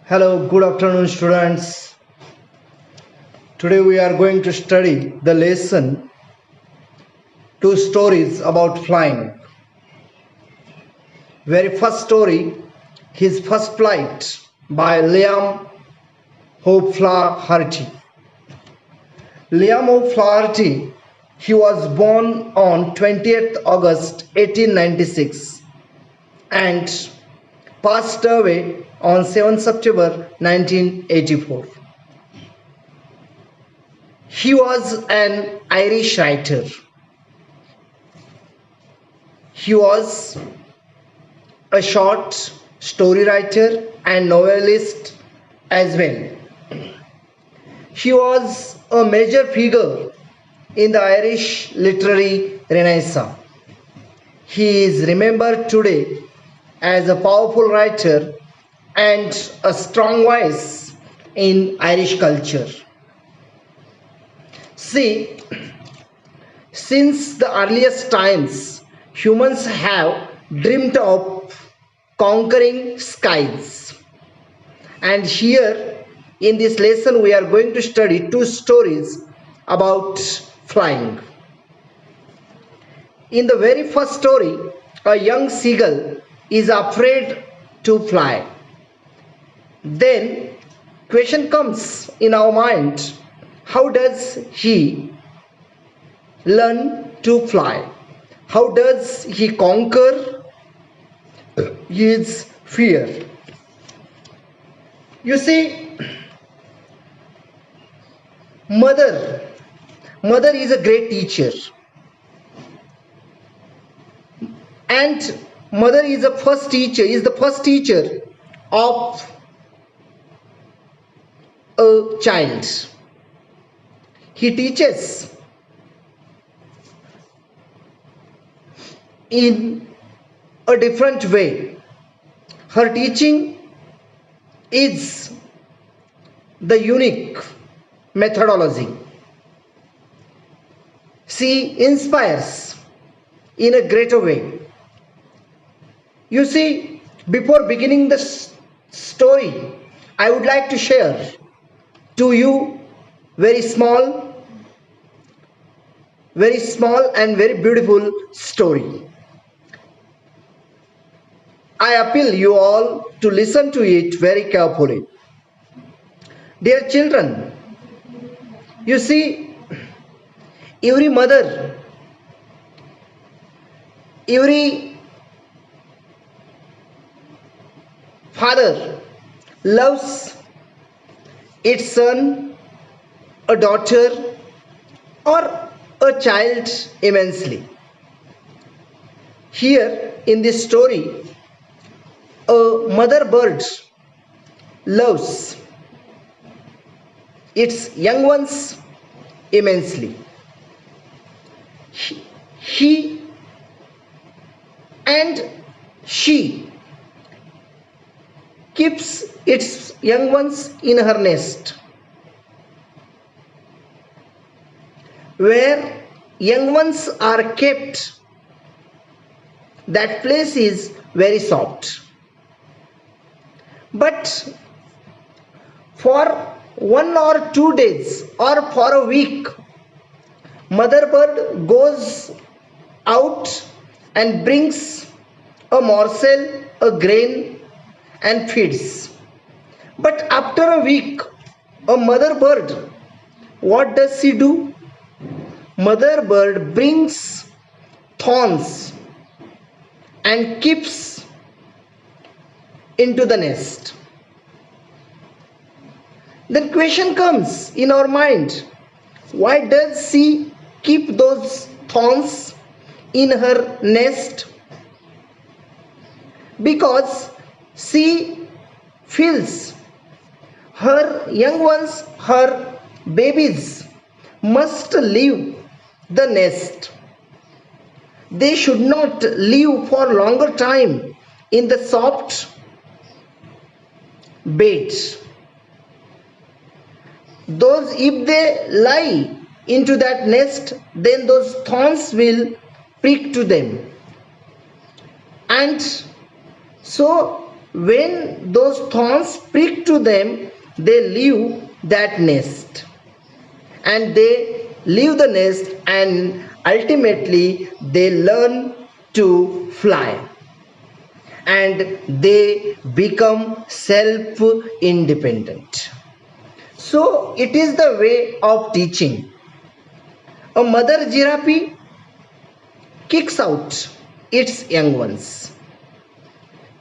Hello, good afternoon, students. Today we are going to study the lesson two stories about flying. Very first story, his first flight by Liam O'Flaherty. Liam O'Flaherty, he was born on 20th August 1896 and passed away on 7th September 1984. He was an Irish writer. He was a short story writer and novelist as well. He was a major figure in the Irish literary renaissance. He is remembered today as a powerful writer and a strong voice in Irish culture. See, since the earliest times, humans have dreamed of conquering skies. And here in this lesson, we are going to study two stories about flying. In the very first story, a young seagull is afraid to fly. Then question comes in our mind, how does he learn to fly? How does he conquer his fear? You see, mother is a great teacher, and mother is the first teacher of a child. He teaches in a different way. Her teaching is the unique methodology. She inspires in a greater way. You see, before beginning the story, I would like to share to you very small and very beautiful story. I appeal you all to listen to it very carefully. Dear children, you see, every mother, every father loves its son, a daughter, or a child immensely. Here in this story, a mother bird loves its young ones immensely. He and she keeps its young ones in her nest, where young ones are kept. That place is very soft. But for 1 or 2 days or for a week, mother bird goes out and brings a morsel, a grain, and feeds. But after a week, a mother bird, what does she do? Mother bird brings thorns and keeps into the nest. Then question comes in our mind, why does she keep those thorns in her nest? Because she feels her young ones, her babies must leave the nest. They should not live for longer time in the soft bed. Those, if they lie into that nest, then those thorns will prick to them. And so when those thorns prick to them, they leave that nest, and they leave the nest, and ultimately they learn to fly, and they become self independent. So it is the way of teaching. A mother giraffe kicks out its young ones,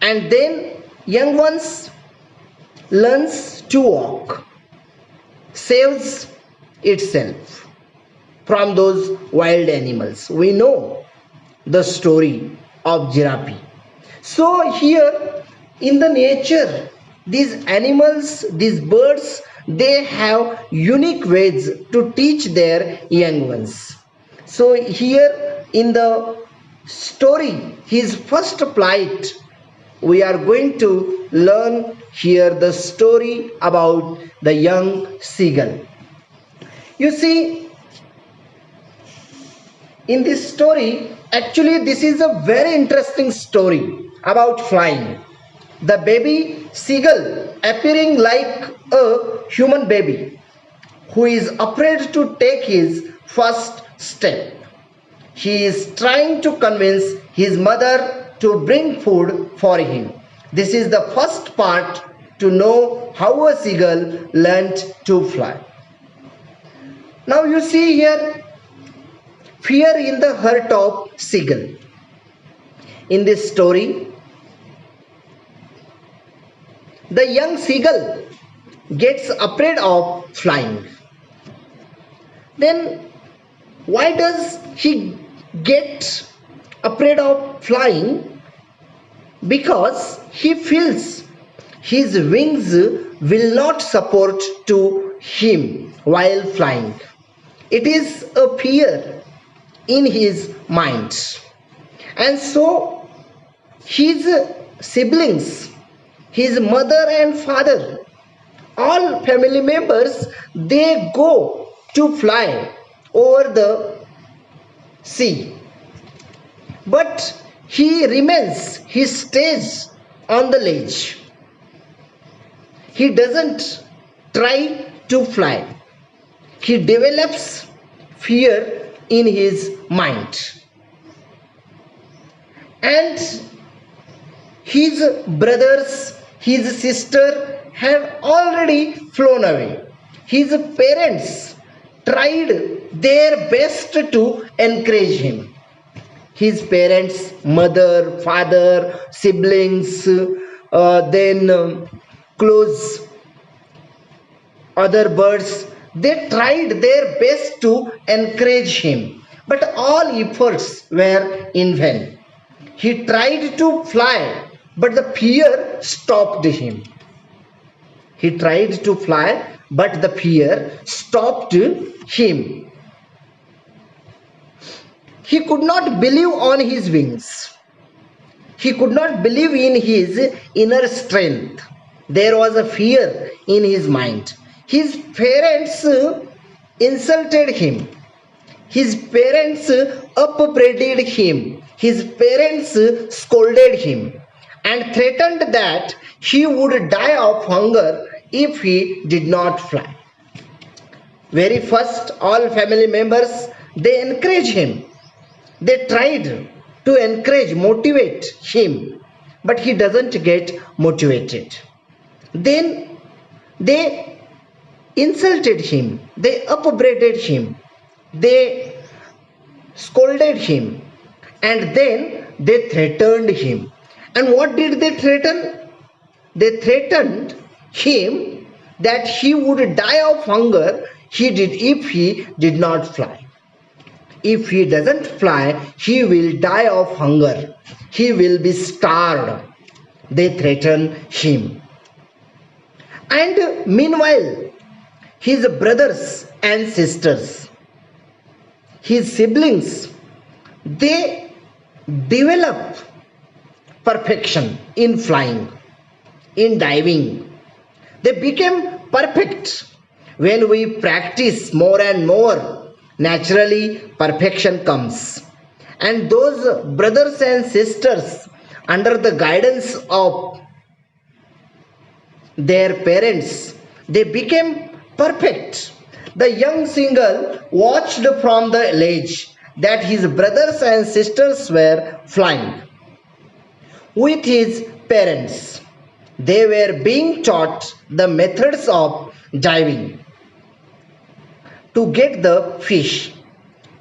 and then young ones learns to walk, saves itself from those wild animals. We know the story of giraffe. So here in the nature, these animals, these birds, they have unique ways to teach their young ones. So here in the story, his first flight, we are going to learn here the story about the young seagull. You see, in this story, actually this is a very interesting story about flying. The baby seagull appearing like a human baby who is afraid to take his first step. He is trying to convince his mother to bring food for him. This is the first part to know how a seagull learnt to fly. Now you see here fear in the heart of seagull. In this story, the young seagull gets afraid of flying. Then why does he get afraid of flying? Because he feels his wings will not support to him while flying. It is a fear in his mind. And so his siblings, his mother and father, all family members, they go to fly over the sea. But he remains, he stays on the ledge. He doesn't try to fly. He develops fear in his mind. And his brothers, his sister have already flown away. His parents tried their best to encourage him. His parents, mother, father, siblings, then close other birds, they tried their best to encourage him, but all efforts were in vain. He tried to fly, but the fear stopped him. He tried to fly, but the fear stopped him. He could not believe on his wings. He could not believe in his inner strength. There was a fear in his mind. His parents insulted him. His parents upbraided him. His parents scolded him and threatened that he would die of hunger if he did not fly. Very first, all family members, they encouraged him. They tried to encourage, motivate him, but he doesn't get motivated. Then they insulted him, they upbraided him, they scolded him, and then they threatened him. And what did they threaten? They threatened him that he would die of hunger if he did not fly. If he doesn't fly, he will die of hunger. He will be starved. They threaten him. And meanwhile, his brothers and sisters, his siblings, they develop perfection in flying, in diving. They became perfect. When we practice more and more, naturally perfection comes. And those brothers and sisters, under the guidance of their parents, they became perfect. The young seagull watched from the ledge that his brothers and sisters were flying with his parents. They were being taught the methods of diving to get the fish.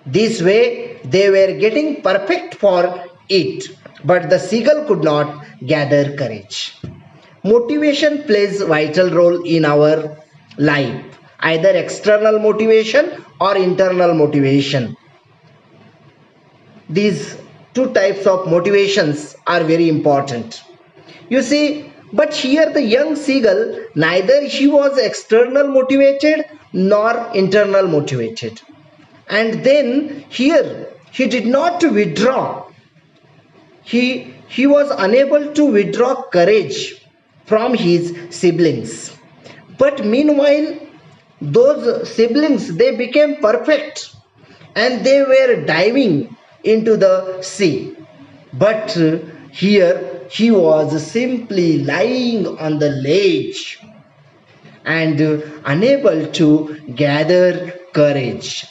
This way, they were getting perfect for it, but the seagull could not gather courage. Motivation plays a vital role in our life, either external motivation or internal motivation. These two types of motivations are very important. You see, but here the young seagull, neither he was external motivated nor internal motivated. And then here he did not withdraw. He was unable to withdraw courage from his siblings. But meanwhile, those siblings they became perfect and they were diving into the sea. But here he was simply lying on the ledge and unable to gather courage,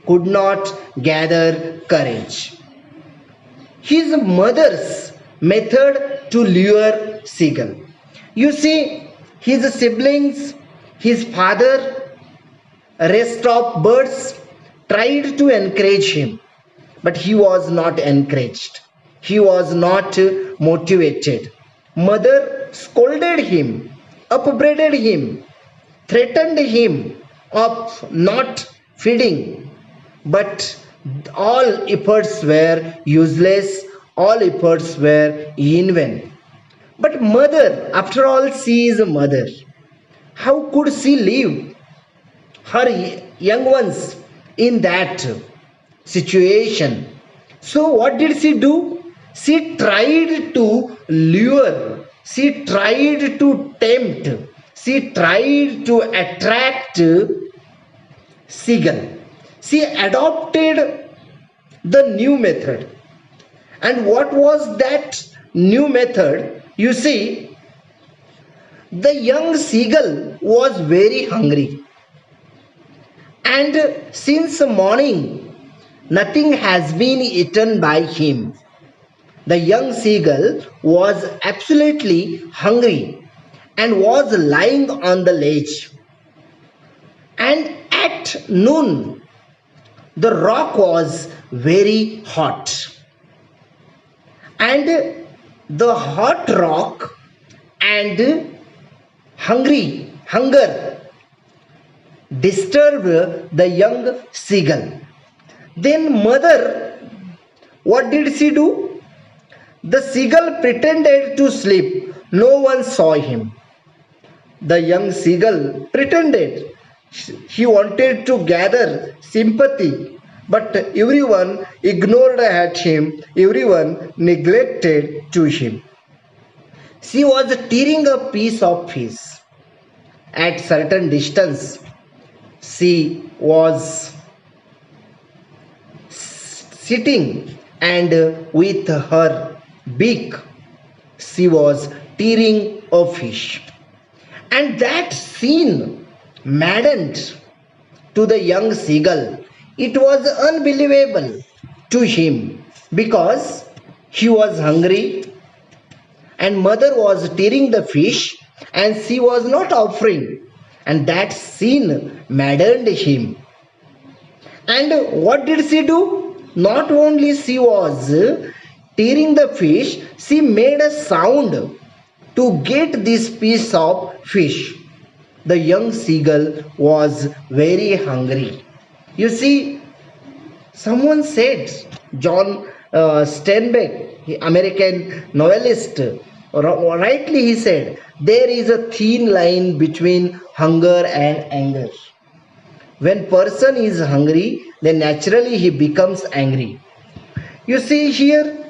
could not gather courage. His mother's method to lure seagull. You see, his siblings, his father, rest of birds tried to encourage him, but he was not encouraged. He was not motivated. Mother scolded him, upbraided him, threatened him of not feeding, but all efforts were useless, all efforts were in vain. But mother, after all, she is a mother. How could she leave her young ones in that situation? So, what did she do? She tried to lure, she tried to tempt, she tried to attract seagull. She adopted the new method. And what was that new method? You see, the young seagull was very hungry. And since morning, nothing has been eaten by him. The young seagull was absolutely hungry and was lying on the ledge. And at noon, the rock was very hot. And the hot rock and hunger disturbed the young seagull. Then mother, what did she do? The seagull pretended to sleep. No one saw him. The young seagull pretended. He wanted to gather sympathy, but everyone ignored at him, everyone neglected to him. She was tearing a piece of fish. At certain distance, she was sitting and with her beak she was tearing a fish. And that scene maddened to the young seagull. It was unbelievable to him because he was hungry and mother was tearing the fish and she was not offering, and that scene maddened him. And what did she do? Not only she was tearing the fish, she made a sound to get this piece of fish. The young seagull was very hungry. You see, someone said, John Steinbeck, American novelist, rightly he said, there is a thin line between hunger and anger. When person is hungry, then naturally he becomes angry. You see here,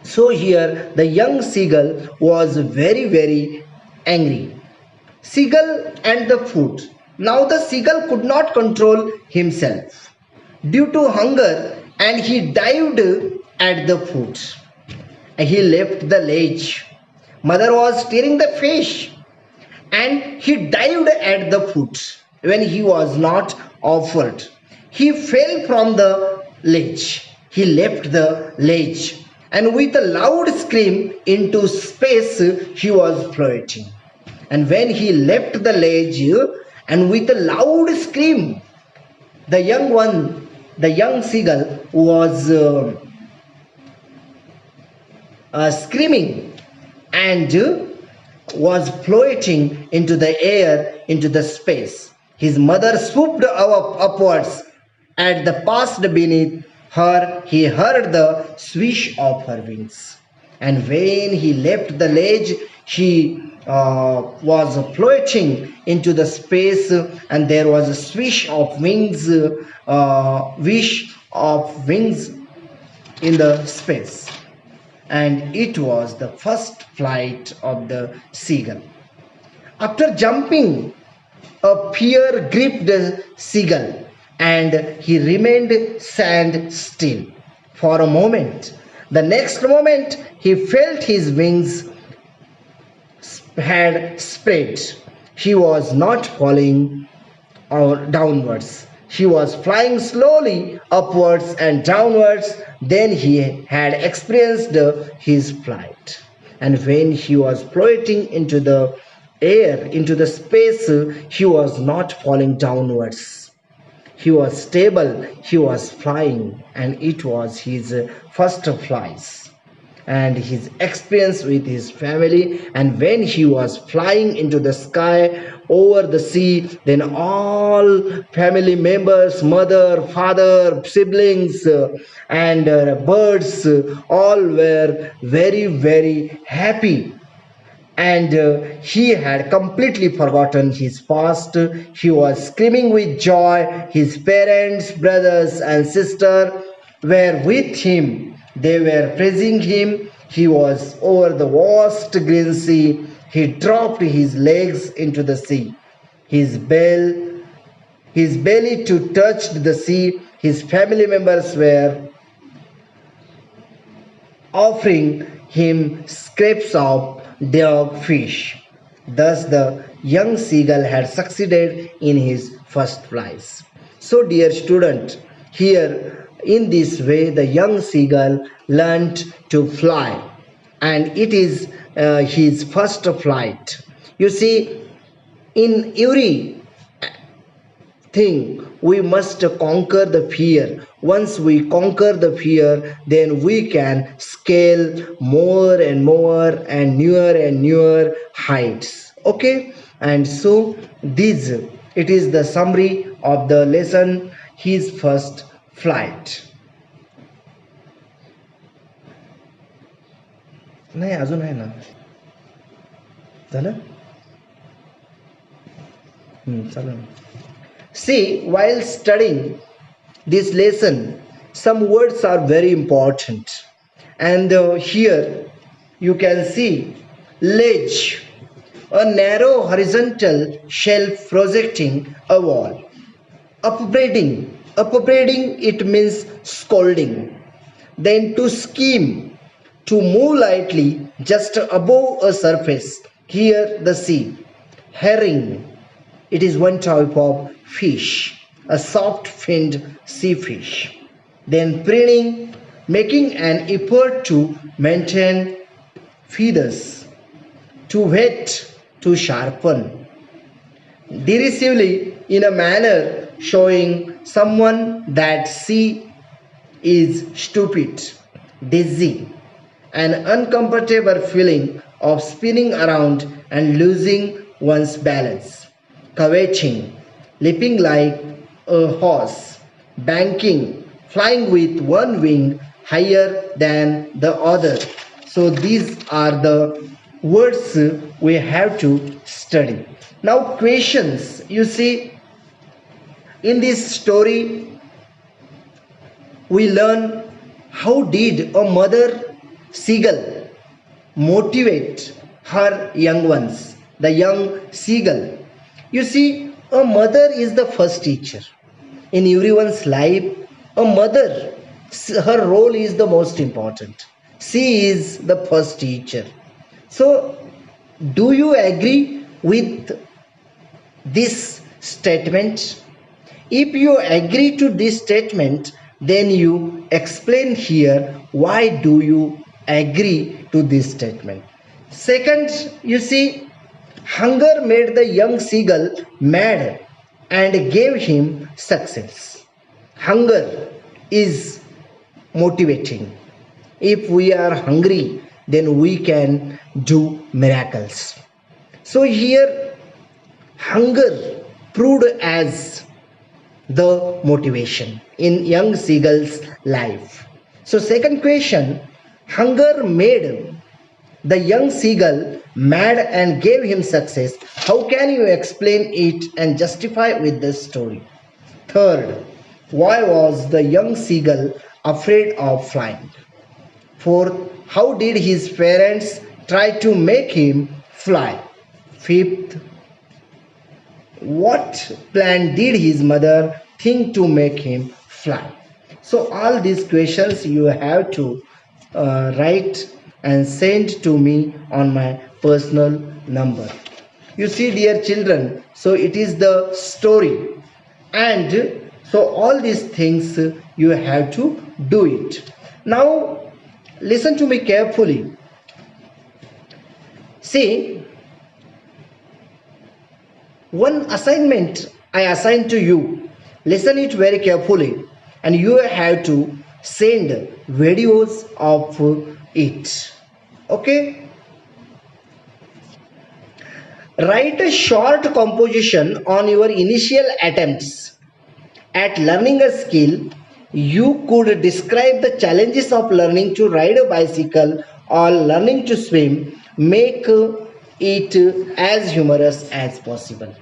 so here the young seagull was very angry. Seagull and the food. Now the seagull could not control himself due to hunger and he dived at the food. He left the ledge. Mother was steering the fish, and he dived at the foot when he was not offered. He fell from the ledge. He left the ledge, and with a loud scream into space, he was floating. And when he left the ledge, and with a loud scream, the young one, the young seagull was screaming and was floating into the air, into the space. His mother swooped upwards. At the past beneath her, he heard the swish of her wings. And when he left the ledge, he was floating into the space, and there was a swish of wings, wish of wings in the space, and it was the first flight of the seagull. After jumping, a fear gripped the seagull, and he remained stand still for a moment. The next moment, he felt his wings had spread. He was not falling or downwards. He was flying slowly upwards and downwards. Then he had experienced his flight. And when he was floating into the air, into the space, he was not falling downwards. He was stable, he was flying, and it was his first flights and his experience with his family. And when he was flying into the sky over the sea, then all family members, mother, father, siblings, and birds, all were very, very happy. And he had completely forgotten his past. He was screaming with joy. His parents, brothers, and sister were with him. They were praising him. He was over the vast green sea. He dropped his legs into the sea. His belly to touch the sea. His family members were offering him scraps of dogfish. Thus, the young seagull had succeeded in his first flights. So, dear student, here in this way, the young seagull learned to fly, and it is his first flight. You see, in every thing we must conquer the fear. Once we conquer the fear, then we can scale more and more and newer heights. Okay, and so this, it is the summary of the lesson, his first flight. नाही अजून आहे ना झालं चालेल. See, while studying this lesson, some words are very important. And here you can see ledge, a narrow horizontal shelf projecting a wall. Upbraiding, it means scolding. Then to skim, to move lightly just above a surface. Here the sea. Herring, it is one type of fish, a soft-finned sea fish. Then preening, making an effort to maintain feathers, to whet, to sharpen. Derisively, in a manner showing someone that sea is stupid, dizzy, an uncomfortable feeling of spinning around and losing one's balance. Kvetching, leaping like a horse, banking, flying with one wing higher than the other. So these are the words we have to study. Now questions. You see, in this story we learn how did a mother seagull motivate her young ones, the young seagull. You see, a mother is the first teacher in everyone's life. A mother, her role is the most important. She is the first teacher. So Do you agree with this statement? If you agree to this statement, then you explain here why do you agree to this statement. Second, you see, hunger made the young seagull mad and gave him success. Hunger is motivating. If we are hungry, then we can do miracles. So here, hunger proved as the motivation in young seagull's life. So second question, hunger made the young seagull mad and gave him success. How can you explain it and justify with this story? Third, why was the young seagull afraid of flying? Fourth, how did his parents try to make him fly? Fifth, what plan did his mother think to make him fly? So all these questions you have to write and send to me on my personal number. You see, dear children, so it is the story, and so all these things you have to do it. Now listen to me carefully. See, one assignment I assign to you. Listen it very carefully, and you have to send videos of it. Okay? Write a short composition on your initial attempts at learning a skill. You could describe the challenges of learning to ride a bicycle or learning to swim. Make it as humorous as possible.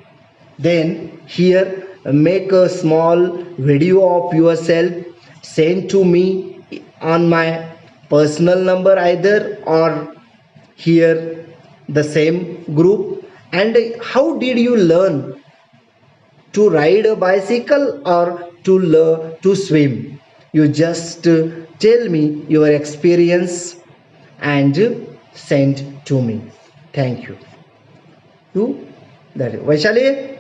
Then here make a small video of yourself, send to me on my personal number either or here the same group. And how did you learn to ride a bicycle or to learn to swim? You just tell me your experience and send to me. Thank you. You, that Vaishali.